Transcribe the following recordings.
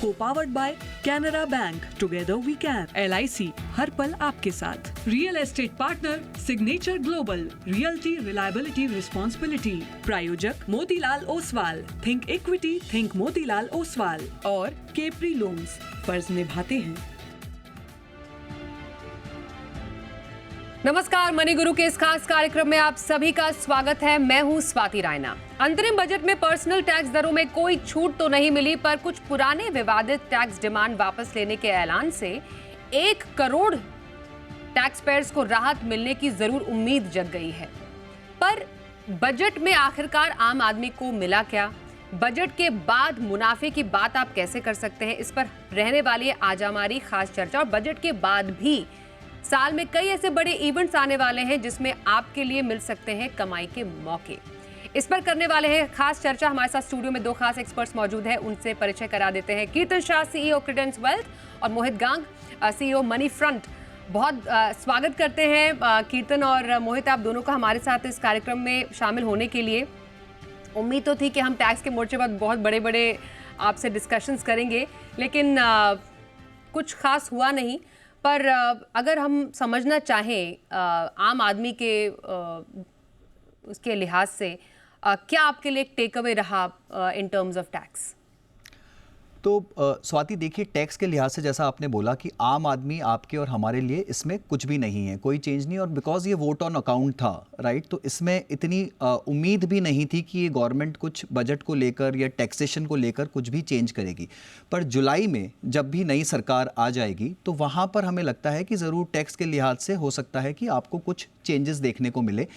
को powered by Canara Bank, together we can. LIC हर पल आपके साथ। Real estate partner signature global, realty reliability responsibility. प्रायोजक Motilal Oswal, think equity think Motilal Oswal और केपरी लोन्स, फर्ज निभाते हैं। नमस्कार, मनी गुरु के इस खास कार्यक्रम में आप सभी का स्वागत है। मैं हूं स्वाति रायना। अंतरिम बजट में पर्सनल टैक्स दरों में कोई छूट तो नहीं मिली, पर कुछ पुराने विवादित टैक्स डिमांड वापस लेने के ऐलान से 1 करोड़ टैक्स पेयर्स को राहत मिलने की जरूर उम्मीद जग गई है। पर बजट में आखिरकार आम आदमी को मिला क्या? बजट के बाद मुनाफे की बात आप कैसे कर सकते हैं? इस पर रहने वाली है आज हमारी खास चर्चा। और बजट के बाद भी साल में कई ऐसे बड़े इवेंट्स आने वाले हैं जिसमें आपके लिए मिल सकते हैं कमाई के मौके। इस पर करने वाले हैं खास चर्चा। हमारे साथ स्टूडियो में 2 खास एक्सपर्ट्स मौजूद हैं, उनसे परिचय करा देते हैं। कीर्तन शाह, CEO क्रेडेंस वेल्थ, और मोहित गांग, CEO मनी फ्रंट। बहुत स्वागत करते हैं कीर्तन और मोहित, आप दोनों का हमारे साथ इस कार्यक्रम में शामिल होने के लिए। उम्मीद तो थी कि हम टैक्स के मोर्चे पर बहुत बड़े बड़े आपसे डिस्कशंस करेंगे, लेकिन कुछ खास हुआ नहीं। पर अगर हम समझना चाहें आम आदमी के उसके लिहाज से, क्या आपके लिए एक टेक अवे रहा इन टर्म्स ऑफ टैक्स? तो स्वाति, देखिए, टैक्स के लिहाज से जैसा आपने बोला कि आम आदमी आपके और हमारे लिए इसमें कुछ भी नहीं है, कोई चेंज नहीं। और बिकॉज ये वोट ऑन अकाउंट था, राइट, तो इसमें इतनी उम्मीद भी नहीं थी कि ये गवर्नमेंट कुछ बजट को लेकर या टैक्सेशन को लेकर कुछ भी चेंज करेगी। पर जुलाई में जब भी नई सरकार आ जाएगी तो वहाँ पर हमें लगता है कि ज़रूर टैक्स के लिहाज से हो सकता है कि आपको कुछ चेंजेस देखने को मिले,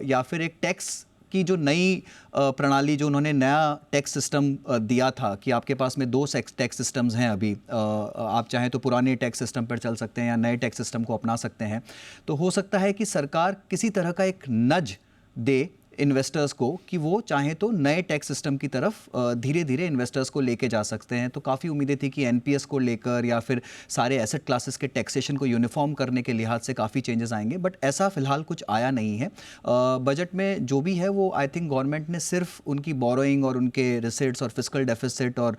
या फिर एक टैक्स की जो नई प्रणाली, जो उन्होंने नया टैक्स सिस्टम दिया था कि आपके पास में 2 टैक्स सिस्टम्स हैं अभी, आप चाहें तो पुराने टैक्स सिस्टम पर चल सकते हैं या नए टैक्स सिस्टम को अपना सकते हैं। तो हो सकता है कि सरकार किसी तरह का एक नज दे इन्वेस्टर्स को कि वो चाहें तो नए टैक्स सिस्टम की तरफ धीरे धीरे इन्वेस्टर्स को लेके जा सकते हैं। तो काफ़ी उम्मीदें थी कि NPS को लेकर या फिर सारे एसेट क्लासेस के टैक्सेशन को यूनिफॉर्म करने के लिहाज से काफ़ी चेंजेस आएंगे, बट ऐसा फिलहाल कुछ आया नहीं है। बजट में जो भी है वो आई थिंक गवर्नमेंट ने सिर्फ उनकी बोरोइंग और उनके रिसीट्स और फिस्कल डेफिसिट और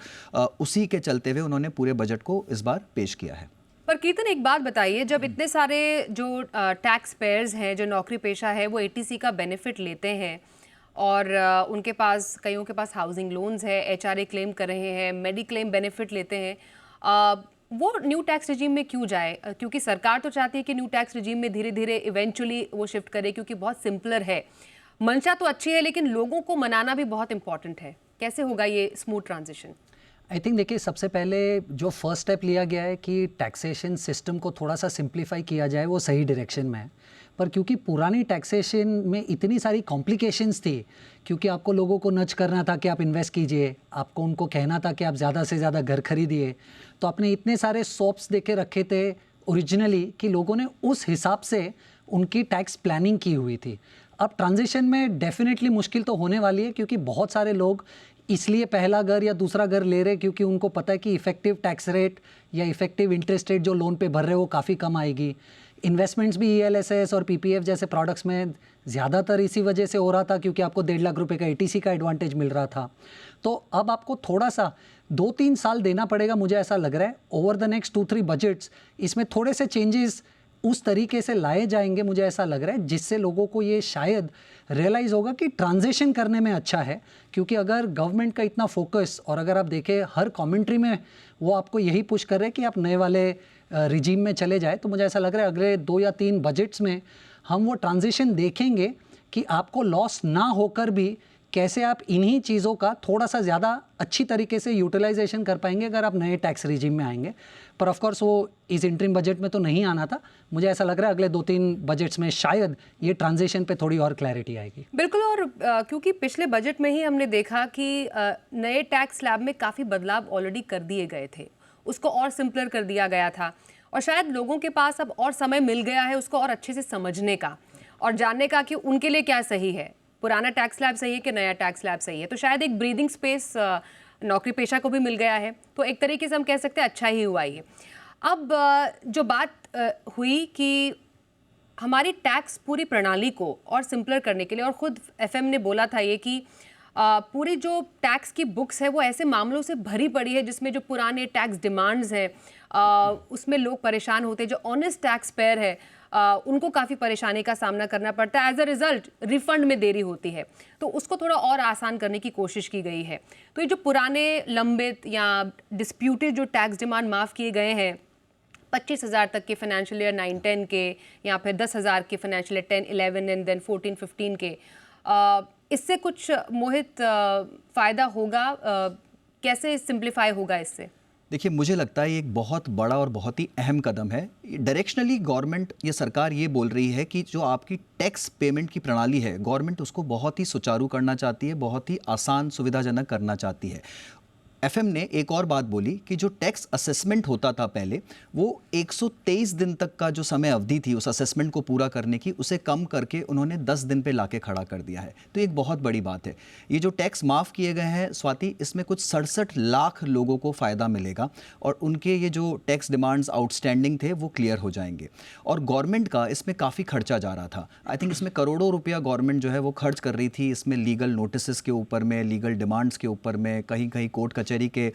उसी के चलते हुए उन्होंने पूरे बजट को इस बार पेश किया है। पर कीर्तन, एक बात बताइए, जब इतने सारे जो टैक्स पेयर्स हैं, जो नौकरी पेशा है, वो ATC का बेनिफिट लेते हैं और उनके पास, कईयों के पास हाउसिंग लोन्स है, HRA क्लेम कर रहे हैं, मेडिक्लेम बेनिफिट लेते हैं, वो न्यू टैक्स रिजीम में क्यों जाए? क्योंकि सरकार तो चाहती है कि न्यू टैक्स रिजीम में धीरे धीरे इवेंचुअली वो शिफ्ट करे, क्योंकि बहुत सिंपलर है। मंशा तो अच्छी है, लेकिन लोगों को मनाना भी बहुत इंपॉर्टेंट है। कैसे होगा ये स्मूथ ट्रांजिशन? आई थिंक, देखिए, सबसे पहले जो फर्स्ट स्टेप लिया गया है कि टैक्सेशन सिस्टम को थोड़ा सा सिंप्लीफाई किया जाए, वो सही डायरेक्शन में है। पर क्योंकि पुरानी टैक्सेशन में इतनी सारी कॉम्प्लिकेशंस थी, क्योंकि आपको लोगों को नच करना था कि आप इन्वेस्ट कीजिए, आपको उनको कहना था कि आप ज़्यादा से ज़्यादा घर खरीदिए, तो आपने इतने सारे सॉप्स देके रखे थे ओरिजिनली कि लोगों ने उस हिसाब से उनकी टैक्स प्लानिंग की हुई थी। अब ट्रांजिशन में डेफिनेटली मुश्किल तो होने वाली है, क्योंकि बहुत सारे लोग इसलिए पहला घर या दूसरा घर ले रहे क्योंकि उनको पता है कि इफेक्टिव टैक्स रेट या इफेक्टिव इंटरेस्ट रेट जो लोन पे भर रहे हो वो काफ़ी कम आएगी। इन्वेस्टमेंट्स भी ELSS और PPF जैसे प्रोडक्ट्स में ज़्यादातर इसी वजह से हो रहा था, क्योंकि आपको 1.5 लाख रुपए का ATC का एडवांटेज मिल रहा था। तो अब आपको थोड़ा सा 2-3 साल देना पड़ेगा, मुझे ऐसा लग रहा है। ओवर द नेक्स्ट 2-3 बजट्स इसमें थोड़े से चेंजेस उस तरीके से लाए जाएंगे, मुझे ऐसा लग रहा है, जिससे लोगों को ये शायद रियलाइज़ होगा कि ट्रांजिशन करने में अच्छा है। क्योंकि अगर गवर्नमेंट का इतना फोकस, और अगर आप देखें हर कमेंट्री में वो आपको यही पुश कर रहे हैं कि आप नए वाले रिजीम में चले जाए, तो मुझे ऐसा लग रहा है अगले 2 या 3 बजट्स में हम वो ट्रांजिशन देखेंगे कि आपको लॉस ना होकर भी कैसे आप इन्हीं चीज़ों का थोड़ा सा ज़्यादा अच्छी तरीके से यूटिलाइजेशन कर पाएंगे अगर आप नए टैक्स रिजीम में आएंगे। पर ऑफ कोर्स वो इस इंटरिम बजट में तो नहीं आना था। मुझे ऐसा लग रहा है अगले 2-3 बजट्स में शायद ये ट्रांजिशन पे थोड़ी और क्लैरिटी आएगी। बिल्कुल। और क्योंकि पिछले बजट में ही हमने देखा कि नए टैक्स स्लैब में काफ़ी बदलाव ऑलरेडी कर दिए गए थे, उसको और सिंपलर कर दिया गया था, और शायद लोगों के पास अब और समय मिल गया है उसको और अच्छे से समझने का और जानने का कि उनके लिए क्या सही है, पुराना टैक्स स्लैब सही है कि नया टैक्स स्लैब सही है। तो शायद एक ब्रीदिंग स्पेस नौकरी पेशा को भी मिल गया है, तो एक तरीके से हम कह सकते हैं अच्छा ही हुआ ये। अब जो बात हुई कि हमारी टैक्स पूरी प्रणाली को और सिंपलर करने के लिए, और ख़ुद FM ने बोला था ये कि पूरी जो टैक्स की बुक्स है वो ऐसे मामलों से भरी पड़ी है जिसमें जो पुराने टैक्स डिमांड्स हैं उसमें लोग परेशान होते हैं। जो ऑनेस्ट टैक्स पेयर है उनको काफ़ी परेशानी का सामना करना पड़ता है। एज अ रिजल्ट रिफंड में देरी होती है, तो उसको थोड़ा और आसान करने की कोशिश की गई है। तो ये जो पुराने लंबित या डिस्प्यूटेड जो टैक्स डिमांड माफ़ किए गए हैं 25,000 तक के फाइनेंशियल ईयर 9-10 के, या फिर 10,000 के फाइनेंशियल ईयर 10-11 एंड देन 14-15 के, इससे कुछ मोहित फ़ायदा होगा? कैसे सिंप्लीफाई होगा इससे? देखिए, मुझे लगता है ये एक बहुत बड़ा और बहुत ही अहम कदम है। डायरेक्शनली गवर्नमेंट, ये सरकार ये बोल रही है कि जो आपकी टैक्स पेमेंट की प्रणाली है, गवर्नमेंट उसको बहुत ही सुचारू करना चाहती है, बहुत ही आसान सुविधाजनक करना चाहती है। एफएम ने एक और बात बोली कि जो टैक्स असेसमेंट होता था पहले, वो 123 दिन तक का जो समय अवधि थी उस असेसमेंट को पूरा करने की, उसे कम करके उन्होंने 10 दिन पे लाके खड़ा कर दिया है। तो एक बहुत बड़ी बात है। ये जो टैक्स माफ़ किए गए हैं स्वाति, इसमें कुछ 67 लाख लोगों को फ़ायदा मिलेगा और उनके ये जो टैक्स डिमांड्स आउटस्टैंडिंग थे वो क्लियर हो जाएंगे। और गवर्नमेंट का इसमें काफ़ी खर्चा जा रहा था। आई थिंक इसमें करोड़ों रुपया गवर्नमेंट जो है वो खर्च कर रही थी, इसमें लीगल नोटिस के ऊपर में, लीगल डिमांड्स के ऊपर में, कहीं कहीं कोर्ट कचहरी के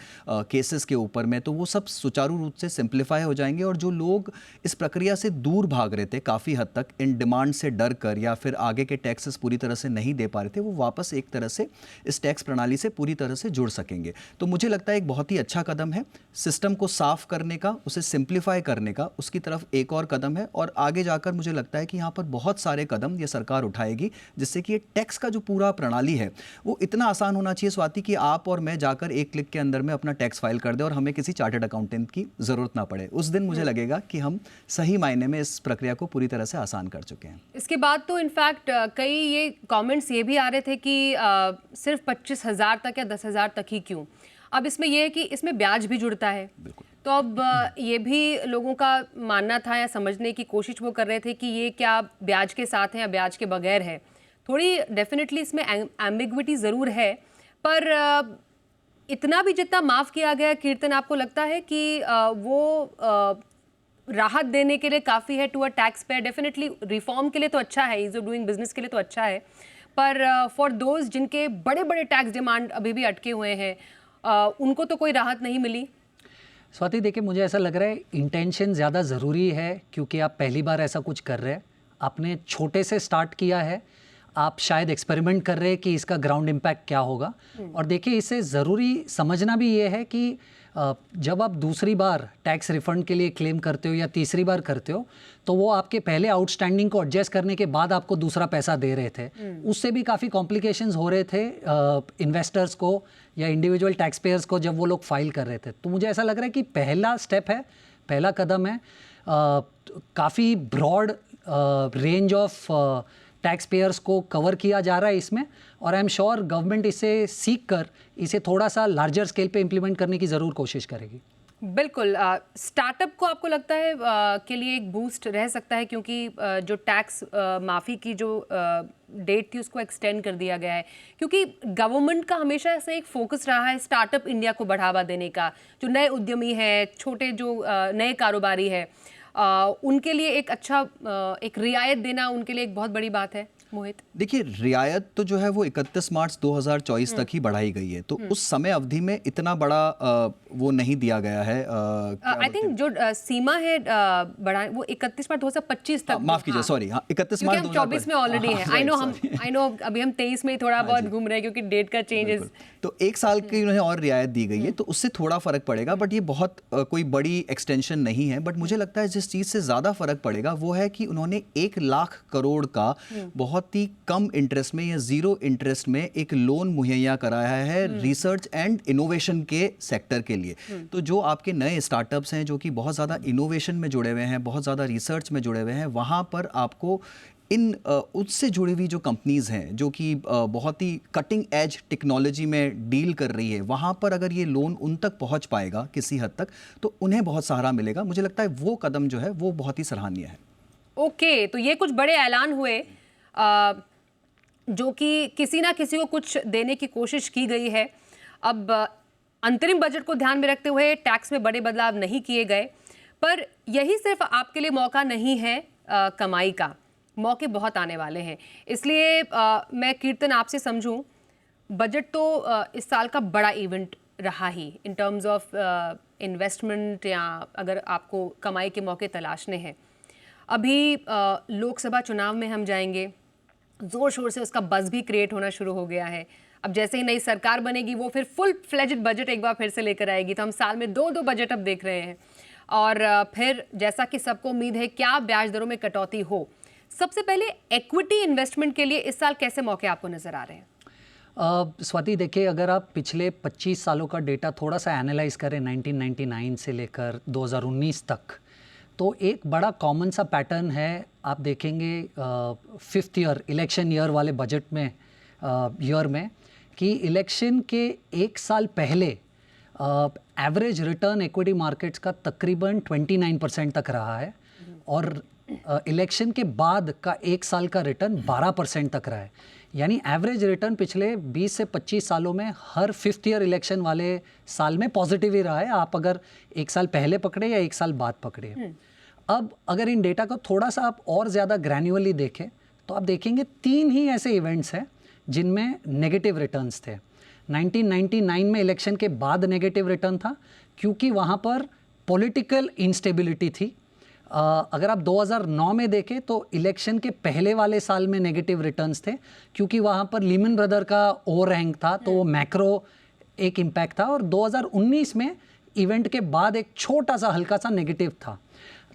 केसेस के ऊपर में। तो वो सब सुचारू रूप से सिंप्लीफाई हो जाएंगे और जो लोग इस प्रक्रिया से दूर भाग रहे थे काफ़ी हद तक, इन डिमांड से डर कर या फिर आगे के टैक्सेस पूरी तरह से नहीं दे पा रहे थे, वो वापस एक तरह से इस टैक्स प्रणाली से पूरी तरह से जुड़ सकेंगे। तो मुझे लगता है एक बहुत ही अच्छा कदम है सिस्टम को साफ करने का, उसे सिंप्लीफाई करने का, उसकी तरफ एक और कदम है। और आगे जाकर मुझे लगता है कि यहाँ पर बहुत सारे कदम ये सरकार उठाएगी जिससे कि ये टैक्स का जो पूरा प्रणाली है वो इतना आसान होना चाहिए स्वाति कि आप और मैं जाकर एक क्लिक के अंदर में अपना टैक्स फाइल कर दे और हमें किसी चार्टर्ड अकाउंटेंट की जरूरत ना पड़े। उस दिन मुझे लगेगा कि हम सही मायने में इस प्रक्रिया को पूरी तरह से आसान कर चुके हैं। इसके बाद तो इनफैक्ट कई ये कमेंट्स ये भी आ रहे थे कि सिर्फ 25,000 तक या 10,000 तक ही क्यों? अब इसमें यह है कि इसमें ब्याज भी जुड़ता है। तो अब ये भी लोगों का मानना था या समझने की कोशिश वो कर रहे थे कि ये क्या ब्याज के साथ है या ब्याज के बगैर है। थोड़ी डेफिनेटली इसमें एम्बिग्विटी ज़रूर है, पर इतना भी जितना माफ़ किया गया, कीर्तन, आपको लगता है कि वो राहत देने के लिए काफ़ी है to a taxpayer? Definitely reform के लिए तो अच्छा है, ईज ऑफ डूइंग बिजनेस के लिए तो अच्छा है, पर फॉर दोज जिनके बड़े बड़े टैक्स डिमांड अभी भी अटके हुए हैं, उनको तो कोई राहत नहीं मिली। स्वाति, देखिए, मुझे ऐसा लग रहा है इंटेंशन ज़्यादा ज़रूरी है, क्योंकि आप पहली बार ऐसा कुछ कर रहे हैं, आपने छोटे से स्टार्ट किया है, आप शायद एक्सपेरिमेंट कर रहे हैं कि इसका ग्राउंड इम्पैक्ट क्या होगा। और देखिए, इससे ज़रूरी समझना भी ये है कि जब आप दूसरी बार टैक्स रिफंड के लिए क्लेम करते हो या तीसरी बार करते हो, तो वो आपके पहले आउटस्टैंडिंग को एडजस्ट करने के बाद आपको दूसरा पैसा दे रहे थे। उससे भी काफ़ी कॉम्प्लिकेशंस हो रहे थे इन्वेस्टर्स को या इंडिविजुअल टैक्स पेयर्स को जब वो लोग फाइल कर रहे थे। तो मुझे ऐसा लग रहा है कि पहला स्टेप है, पहला कदम है, काफ़ी broad range of taxpayers को कवर किया जा रहा है इसमें, और आई एम श्योर गवर्नमेंट इसे सीख कर इसे थोड़ा सा लार्जर स्केल पे इम्प्लीमेंट करने की ज़रूर कोशिश करेगी। बिल्कुल। स्टार्टअप को आपको लगता है के लिए एक बूस्ट रह सकता है, क्योंकि जो टैक्स माफ़ी की जो डेट थी उसको एक्सटेंड कर दिया गया है, क्योंकि गवर्नमेंट का हमेशा से एक फोकस रहा है स्टार्टअप इंडिया को बढ़ावा देने का। जो नए उद्यमी है, छोटे जो नए कारोबारी है, उनके लिए एक अच्छा एक रियायत देना उनके लिए एक बहुत बड़ी बात है। मोहित, देखिए, रियायत तो जो है वो 31 मार्च 2024 तक ही बढ़ाई गई है, तो उस समय अवधि में इतना बड़ा वो नहीं दिया गया है। आई थिंक जो सीमा है बढ़ा वो 31 मार्च 2025 तक। माफ कीजिए, सॉरी, हाँ, 31 मार्च 2024 में ऑलरेडी है। आई नो अभी हम 23 में ही थोड़ा बहुत घूम रहे हैं क्योंकि डेट का चेंजेस। तो एक साल की उन्हें और रियायत दी गई है, तो उससे थोड़ा फर्क पड़ेगा, बट ये बहुत कोई बड़ी एक्सटेंशन नहीं है। बट मुझे लगता है जिस चीज़ से ज़्यादा फर्क पड़ेगा वो है कि उन्होंने 1 लाख करोड़ का बहुत ही कम इंटरेस्ट में या जीरो इंटरेस्ट में एक लोन मुहैया कराया है रिसर्च एंड इनोवेशन के सेक्टर के लिए। तो जो आपके नए स्टार्टअप्स हैं जो कि बहुत ज़्यादा इनोवेशन में जुड़े हुए हैं, बहुत ज़्यादा रिसर्च में जुड़े हुए हैं, वहाँ पर आपको इन उससे जुड़ी हुई जो कंपनीज़ हैं जो कि बहुत ही कटिंग एज टेक्नोलॉजी में डील कर रही है, वहाँ पर अगर ये लोन उन तक पहुँच पाएगा किसी हद तक, तो उन्हें बहुत सहारा मिलेगा। मुझे लगता है वो कदम जो है वो बहुत ही सराहनीय है। ओके, तो ये कुछ बड़े ऐलान हुए जो कि किसी ना किसी को कुछ देने की कोशिश की गई है। अब अंतरिम बजट को ध्यान में रखते हुए टैक्स में बड़े बदलाव नहीं किए गए, पर यही सिर्फ आपके लिए मौका नहीं है कमाई का, मौके बहुत आने वाले हैं। इसलिए मैं कीर्तन आपसे समझूं, बजट तो इस साल का बड़ा इवेंट रहा ही इन टर्म्स ऑफ इन्वेस्टमेंट, या अगर आपको कमाई के मौके तलाशने हैं। अभी लोकसभा चुनाव में हम जाएंगे, ज़ोर शोर से उसका बज़ भी क्रिएट होना शुरू हो गया है। अब जैसे ही नई सरकार बनेगी वो फिर फुल फ्लेज्ड बजट एक बार फिर से लेकर आएगी, तो हम साल में 2 बजट अब देख रहे हैं। और फिर जैसा कि सबको उम्मीद है क्या ब्याज दरों में कटौती हो। सबसे पहले इक्विटी इन्वेस्टमेंट के लिए इस साल कैसे मौके आपको नजर आ रहे हैं? स्वाति देखिए, अगर आप पिछले 25 सालों का डेटा थोड़ा सा एनालाइज करें 1999 से लेकर 2019 तक, तो एक बड़ा कॉमन सा पैटर्न है। आप देखेंगे 5th ईयर इलेक्शन ईयर वाले बजट में ईयर में कि इलेक्शन के 1 साल पहले एवरेज रिटर्न इक्विटी मार्केट्स का तकरीबन 29% तक रहा है, और इलेक्शन के बाद का 1 साल का रिटर्न 12% तक रहा है। यानी एवरेज रिटर्न पिछले 20 से 25 सालों में हर 5th ईयर इलेक्शन वाले साल में पॉजिटिव ही रहा है, आप अगर 1 साल पहले पकड़े या 1 साल बाद पकड़े। अब अगर इन डेटा को थोड़ा सा आप और ज़्यादा ग्रैन्युअली देखें तो आप देखेंगे 3 ही ऐसे इवेंट्स हैं जिनमें नेगेटिव रिटर्न्स थे। 1999 में इलेक्शन के बाद नेगेटिव रिटर्न था क्योंकि वहाँ पर पॉलिटिकल इंस्टेबिलिटी थी। अगर आप 2009 में देखें तो इलेक्शन के पहले वाले साल में नेगेटिव रिटर्न्स थे क्योंकि वहाँ पर लीमन ब्रदर का ओवरहैंग था, तो वो मैक्रो एक इम्पैक्ट था। और 2019 में इवेंट के बाद एक छोटा सा हल्का सा नेगेटिव था।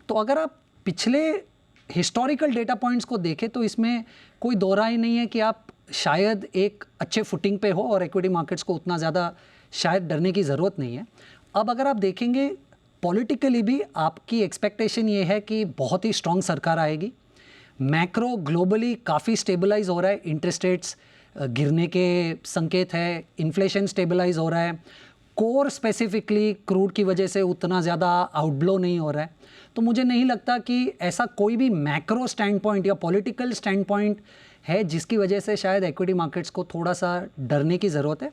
तो अगर आप पिछले हिस्टोरिकल डेटा पॉइंट्स को देखें तो इसमें कोई दो राय नहीं है कि आप शायद एक अच्छे फुटिंग पे हो और इक्विटी मार्केट्स को उतना ज़्यादा शायद डरने की ज़रूरत नहीं है। अब अगर आप देखेंगे पॉलिटिकली भी आपकी एक्सपेक्टेशन ये है कि बहुत ही स्ट्रॉन्ग सरकार आएगी। मैक्रो ग्लोबली काफ़ी स्टेबलाइज हो रहा है, इंटरेस्ट रेट्स गिरने के संकेत है, इन्फ्लेशन स्टेबलाइज हो रहा है, कोर स्पेसिफिकली क्रूड की वजह से उतना ज़्यादा आउटब्लो नहीं हो रहा है। तो मुझे नहीं लगता कि ऐसा कोई भी मैक्रो स्टैंड पॉइंट या पॉलिटिकल स्टैंड पॉइंट है जिसकी वजह से शायद इक्विटी मार्केट्स को थोड़ा सा डरने की ज़रूरत है।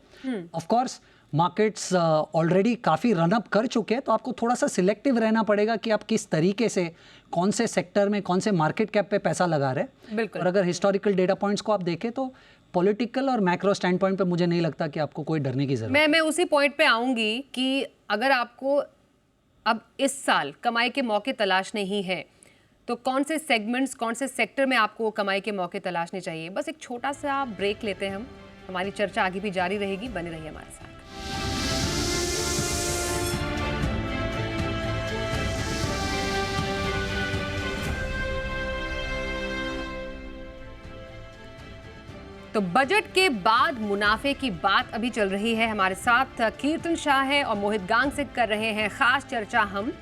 ऑफ कोर्स मार्केट्स ऑलरेडी काफ़ी रनअप कर चुके हैं, तो आपको थोड़ा सा सिलेक्टिव रहना पड़ेगा कि आप किस तरीके से कौन से सेक्टर में कौन से मार्केट कैप पे पैसा लगा रहे हैं। और अगर हिस्टोरिकल डेटा पॉइंट्स को आप देखें तो पॉलिटिकल और मैक्रो स्टैंड पॉइंट पे मुझे नहीं लगता कि आपको कोई डरने की ज़रूरत है। मैं उसी पॉइंट पे आऊँगी कि अगर आपको अब इस साल कमाई के मौके तलाशने ही हैं तो कौन से सेगमेंट्स, कौन से सेक्टर में आपको कमाई के मौके तलाशने चाहिए। बस एक छोटा सा ब्रेक लेते हैं हम, हमारी चर्चा आगे भी जारी रहेगी, बने रहिए हमारे साथ। तो बजट के बाद मुनाफे की बात अभी चल रही है। हमारे साथ कीर्तन शाह है और मोहित गांगसिक कर रहे हैं खास चर्चा। हम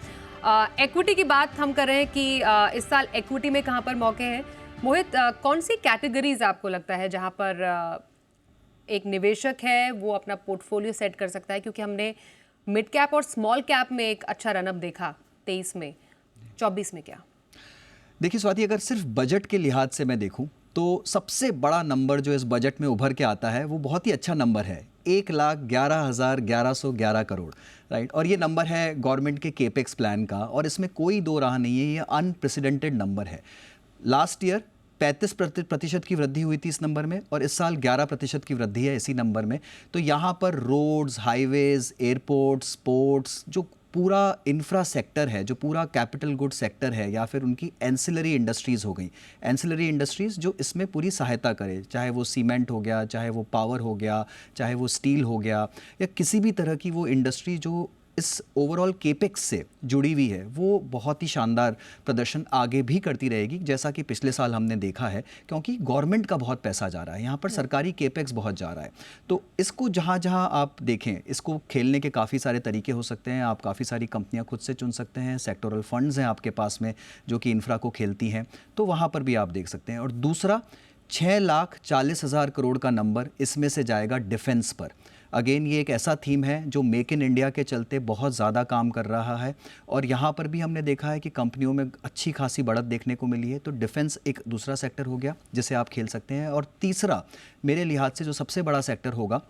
इक्विटी की बात हम कर रहे हैं कि इस साल इक्विटी में कहां पर मौके हैं। मोहित, कौन सी कैटेगरीज आपको लगता है जहां पर एक निवेशक है वो अपना पोर्टफोलियो सेट कर सकता है, क्योंकि हमने मिड कैप और स्मॉल कैप में एक अच्छा रनअप देखा 23 में, 24 में क्या? देखिए स्वाति, अगर सिर्फ बजट के लिहाज से मैं देखूं तो सबसे बड़ा नंबर जो इस बजट में उभर के आता है वो बहुत ही अच्छा नंबर है, 1,11,1111 करोड़, राइट। और ये नंबर है गवर्नमेंट के केपेक्स प्लान का, और इसमें कोई दो राह नहीं है, ये अनप्रेसिडेंटेड नंबर है। लास्ट ईयर 35% की वृद्धि हुई थी इस नंबर में, और इस साल 11% की वृद्धि है इसी नंबर में। तो यहाँ पर रोड्स, हाईवेज, एयरपोर्ट्स, पोर्ट्स, जो पूरा इंफ्रा सेक्टर है, जो पूरा कैपिटल गुड सेक्टर है, या फिर उनकी एंसिलरी इंडस्ट्रीज़ हो गई, एंसिलरी इंडस्ट्रीज़ जो इसमें पूरी सहायता करे, चाहे वो सीमेंट हो गया, चाहे वो पावर हो गया, चाहे वो स्टील हो गया, या किसी भी तरह की वो इंडस्ट्री जो इस ओवरऑल केपेक्स से जुड़ी हुई है, वो बहुत ही शानदार प्रदर्शन आगे भी करती रहेगी, जैसा कि पिछले साल हमने देखा है, क्योंकि गवर्नमेंट का बहुत पैसा जा रहा है यहाँ पर, सरकारी केपेक्स बहुत जा रहा है। तो इसको जहाँ जहाँ आप देखें, इसको खेलने के काफ़ी सारे तरीके हो सकते हैं। आप काफ़ी सारी कंपनियाँ खुद से चुन सकते हैं, सेक्टोरल फंड्स हैं आपके पास में जो कि इंफ्रा को खेलती हैं, तो वहाँ पर भी आप देख सकते हैं। और दूसरा 6,40,000 करोड़ का नंबर इसमें से जाएगा डिफेंस पर। अगेन ये एक ऐसा थीम है जो मेक इन इंडिया के चलते बहुत ज़्यादा काम कर रहा है, और यहाँ पर भी हमने देखा है कि कंपनियों में अच्छी खासी बढ़त देखने को मिली है। तो डिफेंस एक दूसरा सेक्टर हो गया जिसे आप खेल सकते हैं। और तीसरा मेरे लिहाज से जो सबसे बड़ा सेक्टर होगा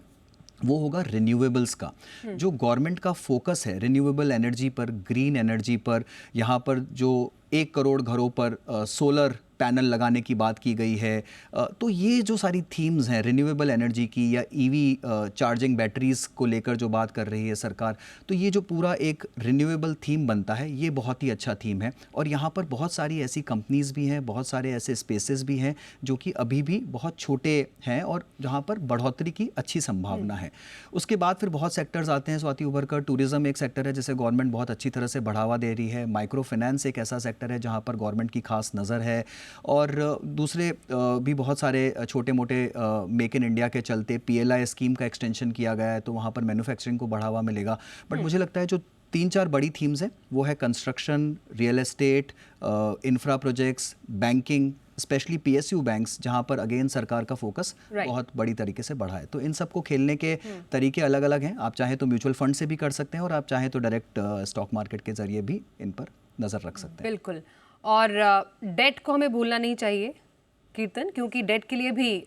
वो होगा रिन्यूएबल्स का। जो गवर्नमेंट का फोकस है रिन्यूएबल एनर्जी पर, ग्रीन एनर्जी पर, यहाँ पर जो 1 करोड़ घरों पर सोलर पैनल लगाने की बात की गई है। तो ये जो सारी थीम्स हैं रिन्यूएबल एनर्जी की या ईवी चार्जिंग बैटरीज को लेकर जो बात कर रही है सरकार, तो ये जो पूरा एक रिन्यूएबल थीम बनता है ये बहुत ही अच्छा थीम है। और यहाँ पर बहुत सारी ऐसी कंपनीज भी हैं, बहुत सारे ऐसे स्पेसेस भी हैं जो कि अभी भी बहुत छोटे हैं और जहाँ पर बढ़ोतरी की अच्छी संभावना है। उसके बाद फिर बहुत सेक्टर्स आते हैं स्वाति उभर कर। टूरिज्म एक सेक्टर है जिसे गवर्नमेंट बहुत अच्छी तरह से बढ़ावा दे रही है। माइक्रो फाइनेंस एक ऐसा सेक्टर है जहाँ पर गवर्नमेंट की खास नज़र है। और दूसरे भी बहुत सारे छोटे मोटे मेक इन इंडिया के चलते PLI स्कीम का एक्सटेंशन किया गया है, तो वहाँ पर मैन्युफैक्चरिंग को बढ़ावा मिलेगा। बट मुझे लगता है जो 3-4 बड़ी थीम्स हैं वो है construction, real estate, infra projects, banking, specially PSU banks, जहाँ पर अगेन सरकार का फोकस बहुत बड़ी तरीके से बढ़ा है। तो इन सबको खेलने के तरीके अलग अलग हैं। आप चाहें तो म्यूचुअल फंड से भी कर सकते हैं और आप चाहें तो डायरेक्ट स्टॉक मार्केट के जरिए भी इन पर नज़र रख सकते हैं। बिल्कुल। और डेट को हमें भूलना नहीं चाहिए कीर्तन, क्योंकि डेट के लिए भी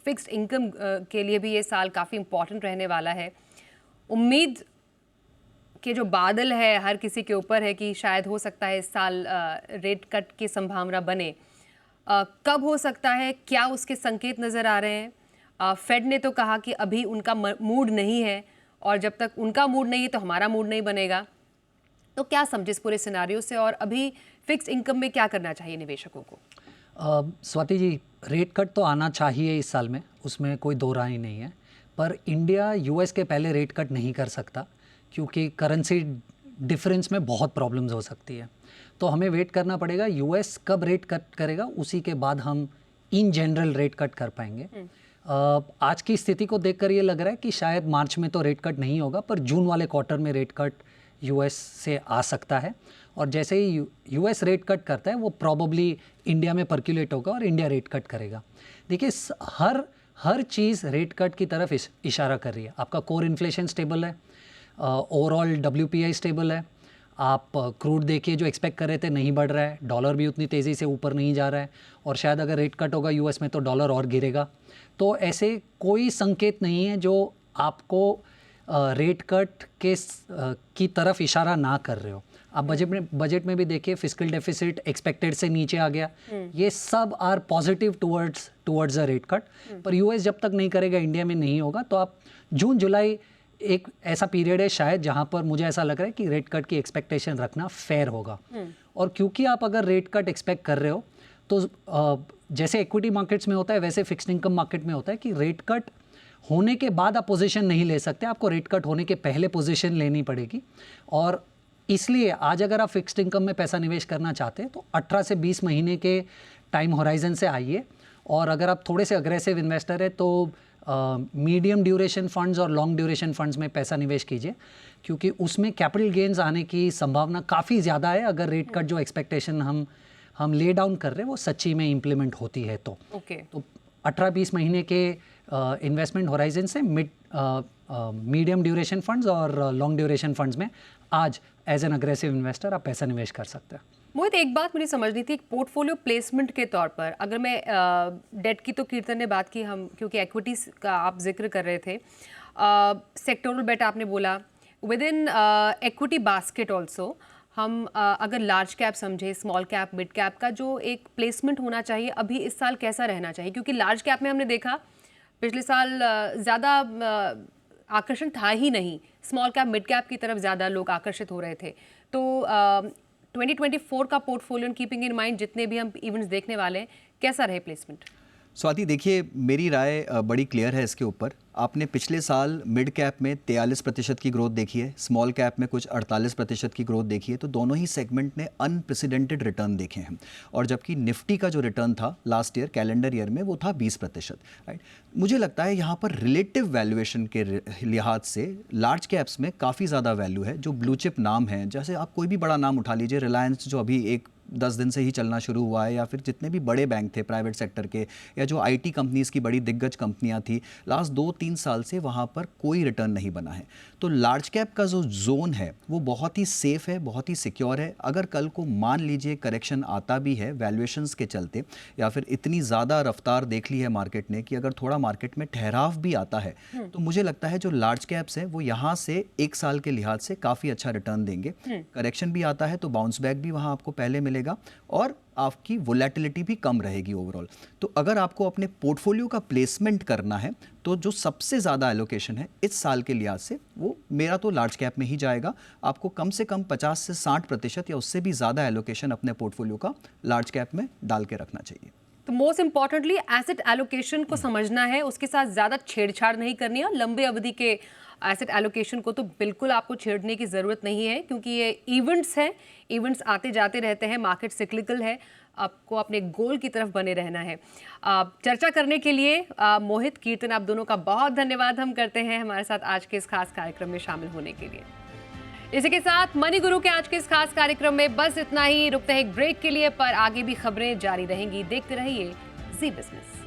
फिक्स्ड इनकम के लिए भी ये साल काफ़ी इम्पोर्टेंट रहने वाला है। उम्मीद के जो बादल है हर किसी के ऊपर है कि शायद हो सकता है इस साल रेट कट की संभावना बने। कब हो सकता है, क्या उसके संकेत नज़र आ रहे हैं? फेड ने तो कहा कि अभी उनका मूड नहीं है और जब तक उनका मूड नहीं है तो हमारा मूड नहीं बनेगा। तो क्या समझे इस पूरे सिनारियो से और अभी फिक्स्ड इनकम में क्या करना चाहिए निवेशकों को? स्वाति जी, रेट कट तो आना चाहिए इस साल में, उसमें कोई दो राय नहीं है। पर इंडिया US के पहले रेट कट नहीं कर सकता क्योंकि करेंसी डिफरेंस में बहुत प्रॉब्लम्स हो सकती है। तो हमें वेट करना पड़ेगा US कब रेट कट करेगा, उसी के बाद हम इन जनरल रेट कट कर पाएंगे। आज की स्थिति को देखकर ये लग रहा है कि शायद मार्च में तो रेट कट नहीं होगा, पर जून वाले क्वार्टर में रेट कट US से आ सकता है। और जैसे ही US रेट कट करता है वो प्रॉबली इंडिया में पर्कुलेट होगा और इंडिया रेट कट करेगा। देखिए, हर चीज़ रेट कट की तरफ इशारा कर रही है। आपका कोर इन्फ्लेशन स्टेबल है, ओवरऑल WPI स्टेबल है, आप क्रूड देखिए जो एक्सपेक्ट कर रहे थे नहीं बढ़ रहा है, डॉलर भी उतनी तेज़ी से ऊपर नहीं जा रहा है और शायद अगर रेट कट होगा US में तो डॉलर और गिरेगा। तो ऐसे कोई संकेत नहीं है जो आपको रेट कट की तरफ इशारा ना कर रहे हो। आप बजट में भी देखिए, फिस्कल डेफिसिट एक्सपेक्टेड से नीचे आ गया। ये सब are positive towards a rate cut. पर US जब तक नहीं करेगा, इंडिया में नहीं होगा। तो आप जून जुलाई एक ऐसा पीरियड है शायद जहां पर मुझे ऐसा लग रहा है कि रेट कट की एक्सपेक्टेशन रखना फेयर होगा। और क्योंकि आप अगर रेट कट एक्सपेक्ट कर रहे हो तो जैसे इक्विटी मार्केट्स में होता है वैसे फिक्स्ड इनकम मार्केट में होता है कि रेट कट होने के बाद आप पोजीशन नहीं ले सकते, आपको रेट कट होने के पहले पोजीशन लेनी पड़ेगी। और इसलिए आज अगर आप फिक्स्ड इनकम में पैसा निवेश करना चाहते हैं तो 18 से 20 महीने के टाइम होराइजन से आइए। और अगर आप थोड़े से अग्रेसिव इन्वेस्टर है तो मीडियम ड्यूरेशन फंड्स और लॉन्ग ड्यूरेशन फंड्स में पैसा निवेश कीजिए, क्योंकि उसमें कैपिटल गेन्स आने की संभावना काफ़ी ज़्यादा है अगर रेट कट जो एक्सपेक्टेशन हम ले डाउन कर रहे हैं वो सच्ची में इम्प्लीमेंट होती है तो। तो 18-20 महीने के इन्वेस्टमेंट होराइजन से मीडियम ड्यूरेशन फंड्स और लॉन्ग ड्यूरेशन फंड्स में आज एज एन अग्रेसिव इन्वेस्टर आप पैसा निवेश कर सकते हैं। मोहित, एक बात मुझे समझनी थी, एक पोर्टफोलियो प्लेसमेंट के तौर पर अगर मैं डेट की तो कीर्तन ने बात की, हम क्योंकि एक्विटीज़ का आप जिक्र कर रहे थे, सेक्टोरल बेट आपने बोला, with in equity basket also हम अगर लार्ज कैप समझे, स्मॉल कैप, मिड कैप का जो एक प्लेसमेंट होना चाहिए अभी इस साल कैसा रहना चाहिए? क्योंकि लार्ज कैप में हमने देखा पिछले साल ज़्यादा आकर्षण था ही नहीं, स्मॉल कैप मिड कैप की तरफ ज़्यादा लोग आकर्षित हो रहे थे। तो 2024 का पोर्टफोलियो कीपिंग इन माइंड जितने भी हम इवेंट्स देखने वाले हैं, कैसा रहे प्लेसमेंट? स्वाति, देखिए मेरी राय बड़ी क्लियर है इसके ऊपर। आपने पिछले साल मिड कैप में 43% की ग्रोथ देखी है, स्मॉल कैप में कुछ 48% की ग्रोथ देखी है। तो दोनों ही सेगमेंट ने अनप्रेसिडेंटेड रिटर्न देखे हैं। और जबकि निफ्टी का जो रिटर्न था लास्ट ईयर कैलेंडर ईयर में वो था 20%। राइट, मुझे लगता है यहाँ पर रिलेटिव वैल्यूएशन के लिहाज से लार्ज कैप्स में काफ़ी ज़्यादा वैल्यू है। जो ब्लू चिप नाम है, जैसे आप कोई भी बड़ा नाम उठा लीजिए, रिलायंस जो अभी एक 10 दिन से ही चलना शुरू हुआ है, या फिर जितने भी बड़े बैंक थे प्राइवेट सेक्टर के, या जो आईटी कंपनीज की बड़ी दिग्गज कंपनियां थी, लास्ट 2-3 साल से वहाँ पर कोई रिटर्न नहीं बना है। तो लार्ज कैप का जो जोन है वो बहुत ही सेफ है, बहुत ही सिक्योर है। अगर कल को मान लीजिए करेक्शन आता भी है वैल्यूएशंस के चलते, या फिर इतनी ज़्यादा रफ्तार देख ली है मार्केट ने कि अगर थोड़ा मार्केट में ठहराव भी आता है, तो मुझे लगता है जो लार्ज कैप्स हैं वो यहाँ से 1 साल के लिहाज से काफ़ी अच्छा रिटर्न देंगे। करेक्शन भी आता है तो बाउंस बैक भी वहाँ आपको पहले मिलेगा, और आपकी वोलेटिलिटी भी कम रहेगी ओवरऑल। तो अगर आपको अपने पोर्टफोलियो का प्लेसमेंट करना है तो जो सबसे ज़्यादा एलोकेशन है इस साल के लिहाज से, वो मेरा तो लार्ज कैप में ही जाएगा। आपको कम से कम 50 से 60% या उससे भी ज़्यादा एलोकेशन अपने पोर्टफोलियो का लार्ज कैप में डाल के रखना चाहिए। तो मोस्ट इंपॉर्टेंटली एसेट एलोकेशन को समझना है, उसके साथ ज़्यादा छेड़छाड़ नहीं करनी है, और लंबे अवधि के एसेट एलोकेशन को तो बिल्कुल आपको छेड़ने की ज़रूरत नहीं है, क्योंकि ये इवेंट्स हैं, इवेंट्स आते जाते रहते हैं, मार्केट सिक्लिकल है, आपको अपने गोल की तरफ बने रहना है। चर्चा करने के लिए मोहित, कीर्तन, आप दोनों का बहुत धन्यवाद हम करते हैं हमारे साथ आज के इस खास कार्यक्रम में शामिल होने के लिए। इसी के साथ मनी गुरु के आज के इस खास कार्यक्रम में बस इतना ही। रुकते हैं एक ब्रेक के लिए, पर आगे भी खबरें जारी रहेंगी। देखते रहिए जी बिजनेस।